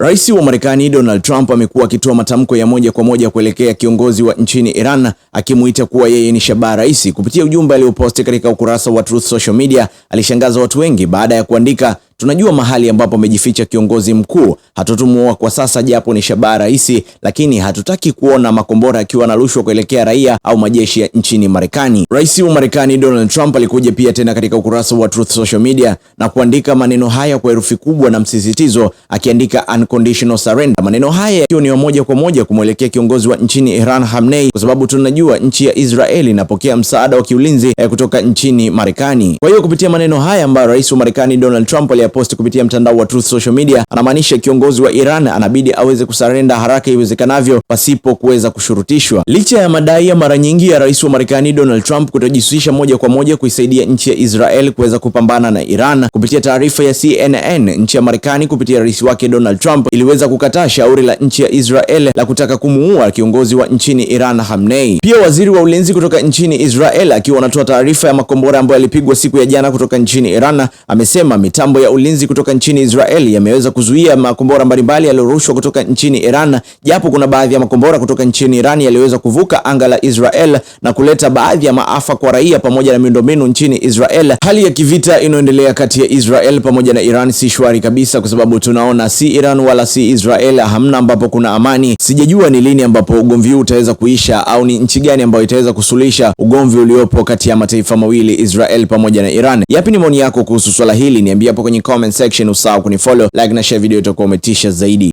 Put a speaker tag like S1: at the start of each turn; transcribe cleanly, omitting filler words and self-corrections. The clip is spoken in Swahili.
S1: Rais wa Marekani Donald Trump amekuwa akitoa matamko ya moja kwa moja kuelekea kiongozi wa nchini Iran, akimuita kuwa yeye ni shabaha rais. Kupitia ujumbe alioposti katika ukurasa wa Truth Social Media, alishangaza watu wengi baada ya kuandika, tunajua mahali ambapo amejificha kiongozi mkuu, hatutumuoa kwa sasa japo ni shabaha rais, lakini hatutaki kuona makombora akiwa yanarushwa kuelekea raia au majeshi ya nchini Marekani. Rais wa Marekani Donald Trump alikuja pia tena katika ukurasa wa Truth Social Media na kuandika maneno haya kwa herufi kubwa na msisitizo, akiandika unconditional surrender. Maneno haya yakiwa ni moja kwa moja kumwelekea kiongozi wa nchini Iran Khamenei, kwa sababu tunajua nchi ya Israeli inapokea msaada wa kiulinzi kutoka nchini Marekani. Kwa hiyo kupitia maneno haya ambayo rais wa Marekani Donald Trump aliyaposti kupitia mtandao wa Truth Social Media, anamaanisha kiongozi wa Iran anabidi aweze kusarenda haraka iwezekanavyo pasipo kuweza kushurutishwa. Licha ya madai ya mara nyingi ya rais wa Marekani Donald Trump kutojihusisha moja kwa moja kuisaidia nchi ya Israel kuweza kupambana na Iran, kupitia taarifa ya CNN, nchi ya Marekani kupitia rais wake Donald Trump iliweza kukataa shauri la nchi ya Israel la kutaka kumuua kiongozi wa nchini Iran Khamenei. Pia waziri wa ulinzi kutoka nchini Israel akiwa anatoa taarifa ya makombora ambayo yalipigwa siku ya jana kutoka nchini Iran, amesema mitambo ya ulinzi kutoka nchini Israel yameweza kuzuia makombora mbalimbali yaliyorushwa kutoka nchini Iran, japo kuna baadhi ya makombora kutoka nchini Iran yaliweza kuvuka anga la Israel na kuleta baadhi ya maafa kwa raia pamoja na miundombinu nchini Israel. Hali ya kivita inayoendelea kati ya Israel pamoja na Iran si shwari kabisa, kwa sababu tunaona si Iran wala si Israel, hamna ambapo kuna amani. Sijajua ni lini ambapo ugomvi huu utaweza kuisha au ni nchi gani ambayo itaweza kusuluhisha ugomvi uliopo kati ya mataifa mawili, Israel pamoja na Iran. Yapi ni maoni yako kuhusu swala hili? Niambie hapo kwenye comment section. Usahau kunifollow, like na share video, itakuwa umetisha zaidi.